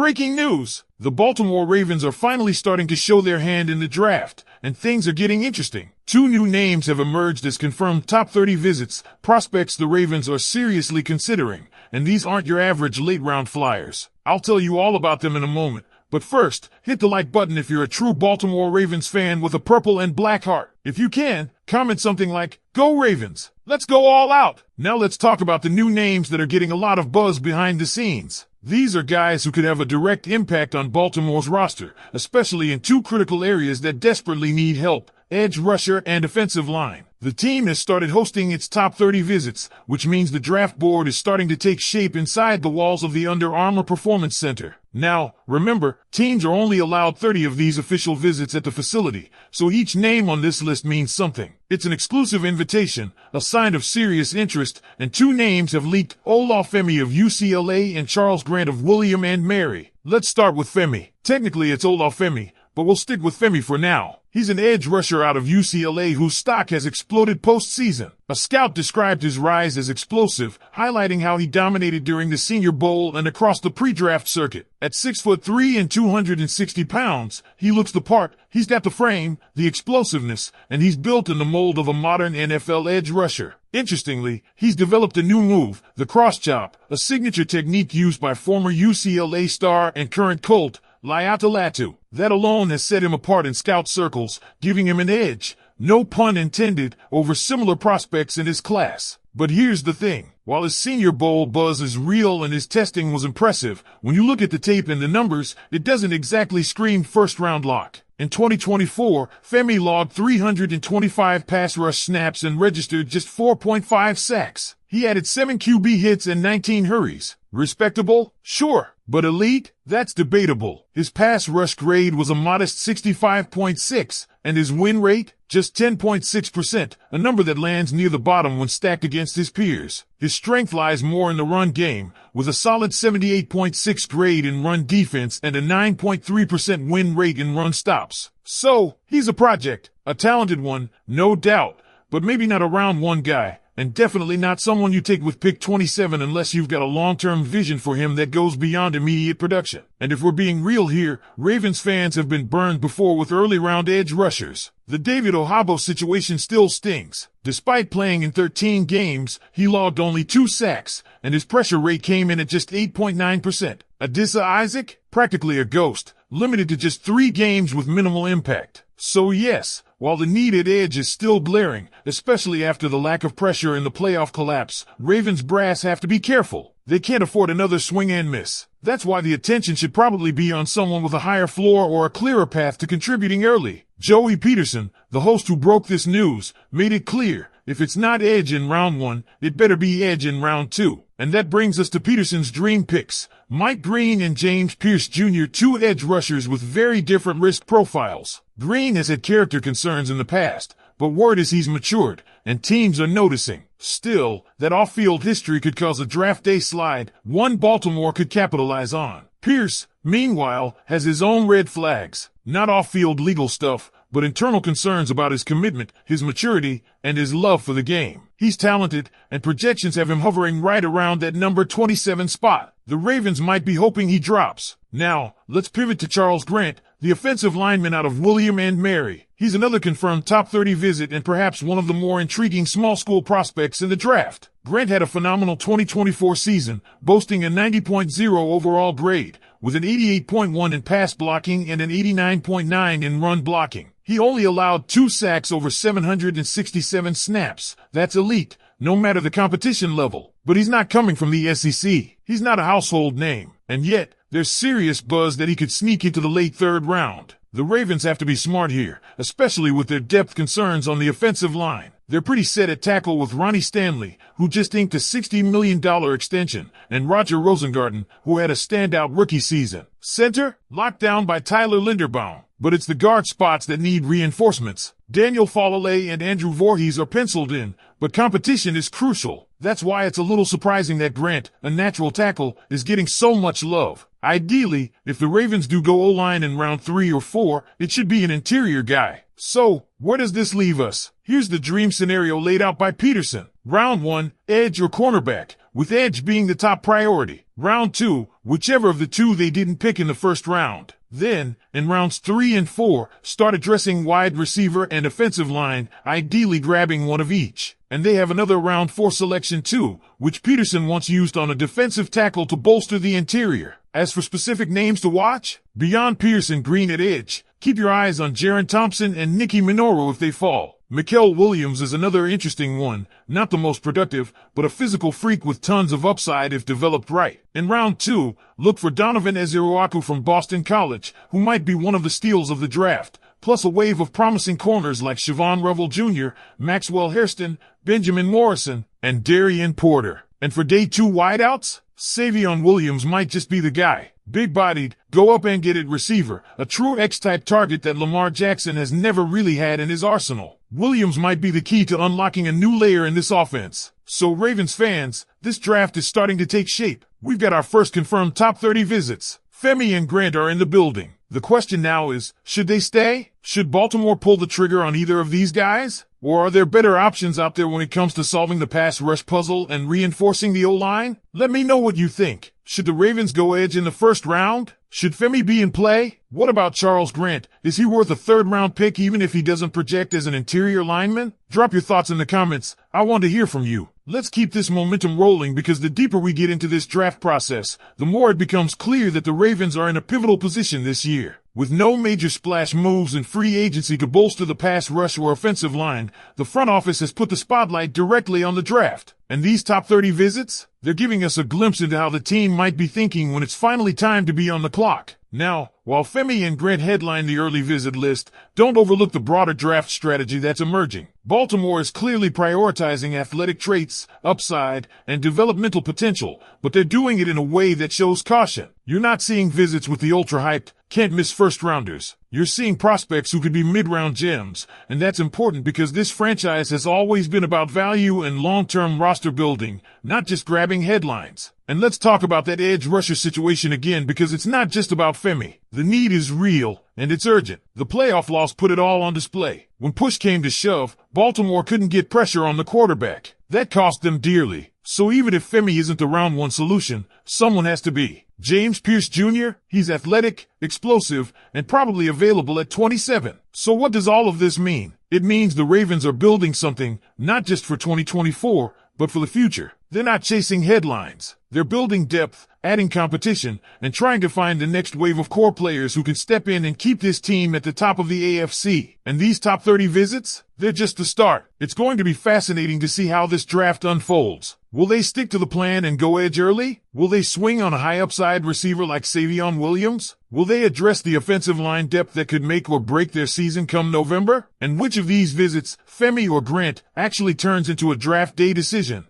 Breaking news! The Baltimore Ravens are finally starting to show their hand in the draft, and things are getting interesting. Two new names have emerged as confirmed top 30 visits, prospects the Ravens are seriously considering, and these aren't your average late-round flyers. I'll tell you all about them in a moment, but first, hit the like button if you're a true Baltimore Ravens fan with a purple and black heart. If you can, comment something like, "Go Ravens! Let's go all out!" Now let's talk about the new names that are getting a lot of buzz behind the scenes. These are guys who could have a direct impact on Baltimore's roster, especially in two critical areas that desperately need help: edge rusher and offensive line. The team has started hosting its top 30 visits, which means the draft board is starting to take shape inside the walls of the Under Armour Performance Center. Now, remember, teams are only allowed 30 of these official visits at the facility, so each name on this list means something. It's an exclusive invitation, a sign of serious interest, and two names have leaked: Olaf Femi of UCLA and Charles Grant of William and Mary. Let's start with Femi. Technically it's Olaf Femi, but we'll stick with Femi for now. He's an edge rusher out of UCLA whose stock has exploded postseason. A scout described his rise as explosive, highlighting how he dominated during the Senior Bowl and across the pre-draft circuit. At 6'3" and 260 pounds, he looks the part. He's got the frame, the explosiveness, and he's built in the mold of a modern NFL edge rusher. Interestingly, he's developed a new move, the cross chop, a signature technique used by former UCLA star and current Colt Latu. That alone has set him apart in scout circles, giving him an edge, no pun intended, over similar prospects in his class. But here's the thing. While his Senior Bowl buzz is real and his testing was impressive, when you look at the tape and the numbers, it doesn't exactly scream first-round lock. In 2024, Femi logged 325 pass rush snaps and registered just 4.5 sacks. He added 7 QB hits and 19 hurries. Respectable? Sure. But elite? That's debatable. His pass rush grade was a modest 65.6, and his win rate? Just 10.6%, a number that lands near the bottom when stacked against his peers. His strength lies more in the run game, with a solid 78.6 grade in run defense and a 9.3% win rate in run stops. So, he's a project, a talented one, no doubt, but maybe not a round one guy. And definitely not someone you take with pick 27 unless you've got a long-term vision for him that goes beyond immediate production. And if we're being real here, Ravens fans have been burned before with early-round edge rushers. The David Ojabo situation still stings. Despite playing in 13 games, he logged only 2 sacks, and his pressure rate came in at just 8.9%. Adisa Isaac? Practically a ghost, limited to just 3 games with minimal impact. So yes, while the need at edge is still glaring, especially after the lack of pressure in the playoff collapse, Ravens brass have to be careful. They can't afford another swing and miss. That's why the attention should probably be on someone with a higher floor or a clearer path to contributing early. Joey Peterson, the host who broke this news, made it clear, if it's not edge in round 1, it better be edge in round 2. And that brings us to Peterson's dream picks: Mike Green and James Pierce Jr., two edge rushers with very different risk profiles. Green has had character concerns in the past, but word is he's matured, and teams are noticing. Still, that off-field history could cause a draft day slide, one Baltimore could capitalize on. Pierce, meanwhile, has his own red flags. Not off-field legal stuff, but internal concerns about his commitment, his maturity, and his love for the game. He's talented, and projections have him hovering right around that number 27 spot. The Ravens might be hoping he drops. Now, let's pivot to Charles Grant, the offensive lineman out of William and Mary. He's another confirmed top 30 visit and perhaps one of the more intriguing small school prospects in the draft. Grant had a phenomenal 2024 season, boasting a 90.0 overall grade, with an 88.1 in pass blocking and an 89.9 in run blocking. He only allowed 2 sacks over 767 snaps. That's elite, no matter the competition level. But he's not coming from the SEC. He's not a household name. And yet, there's serious buzz that he could sneak into the late 3rd round. The Ravens have to be smart here, especially with their depth concerns on the offensive line. They're pretty set at tackle with Ronnie Stanley, who just inked a $60 million extension, and Roger Rosengarten, who had a standout rookie season. Center, locked down by Tyler Linderbaum. But it's the guard spots that need reinforcements. Daniel Falalay and Andrew Voorhees are penciled in, but competition is crucial. That's why it's a little surprising that Grant, a natural tackle, is getting so much love. Ideally, if the Ravens do go O-line in round 3 or 4, it should be an interior guy. So, where does this leave us? Here's the dream scenario laid out by Peterson. Round 1, edge or cornerback, with edge being the top priority. Round 2, whichever of the two they didn't pick in the first round. Then, in rounds 3 and 4, start addressing wide receiver and offensive line, ideally grabbing one of each. And they have another round 4 selection too, which Peterson once used on a defensive tackle to bolster the interior. As for specific names to watch, beyond Pierce and Green at edge, keep your eyes on Jaron Thompson and Nicky Minoru if they fall. Mikael Williams is another interesting one, not the most productive, but a physical freak with tons of upside if developed right. In round 2, look for Donovan Ezeruaku from Boston College, who might be one of the steals of the draft, plus a wave of promising corners like Siobhan Revel Jr., Maxwell Hairston, Benjamin Morrison, and Darian Porter. And for day 2 wideouts, Savion Williams might just be the guy. Big-bodied, go-up-and-get-it receiver, a true X-type target that Lamar Jackson has never really had in his arsenal. Williams might be the key to unlocking a new layer in this offense. So Ravens fans, this draft is starting to take shape. We've got our first confirmed top 30 visits. Femi and Grant are in the building. The question now is, should they stay? Should Baltimore pull the trigger on either of these guys? Or are there better options out there when it comes to solving the pass rush puzzle and reinforcing the O-line? Let me know what you think. Should the Ravens go edge in the first round? Should Femi be in play? What about Charles Grant? Is he worth a third-round pick even if he doesn't project as an interior lineman? Drop your thoughts in the comments. I want to hear from you. Let's keep this momentum rolling because the deeper we get into this draft process, the more it becomes clear that the Ravens are in a pivotal position this year. With no major splash moves in free agency to bolster the pass rush or offensive line, the front office has put the spotlight directly on the draft. And these top 30 visits? They're giving us a glimpse into how the team might be thinking when it's finally time to be on the clock. Now, while Femi and Grant headline the early visit list, don't overlook the broader draft strategy that's emerging. Baltimore is clearly prioritizing athletic traits, upside, and developmental potential, but they're doing it in a way that shows caution. You're not seeing visits with the ultra-hyped, can't-miss first-rounders. You're seeing prospects who could be mid-round gems, and that's important because this franchise has always been about value and long-term roster building, not just grabbing headlines. And let's talk about that edge rusher situation again because it's not just about Femi. The need is real, and it's urgent. The playoff loss put it all on display. When push came to shove, Baltimore couldn't get pressure on the quarterback. That cost them dearly. So even if Femi isn't the round 1 solution, someone has to be. James Pierce Jr., he's athletic, explosive, and probably available at 27. So what does all of this mean? It means the Ravens are building something, not just for 2024, but for the future. They're not chasing headlines. They're building depth, adding competition, and trying to find the next wave of core players who can step in and keep this team at the top of the AFC. And these top 30 visits? They're just the start. It's going to be fascinating to see how this draft unfolds. Will they stick to the plan and go edge early? Will they swing on a high upside receiver like Savion Williams? Will they address the offensive line depth that could make or break their season come November? And which of these visits, Femi or Grant, actually turns into a draft day decision?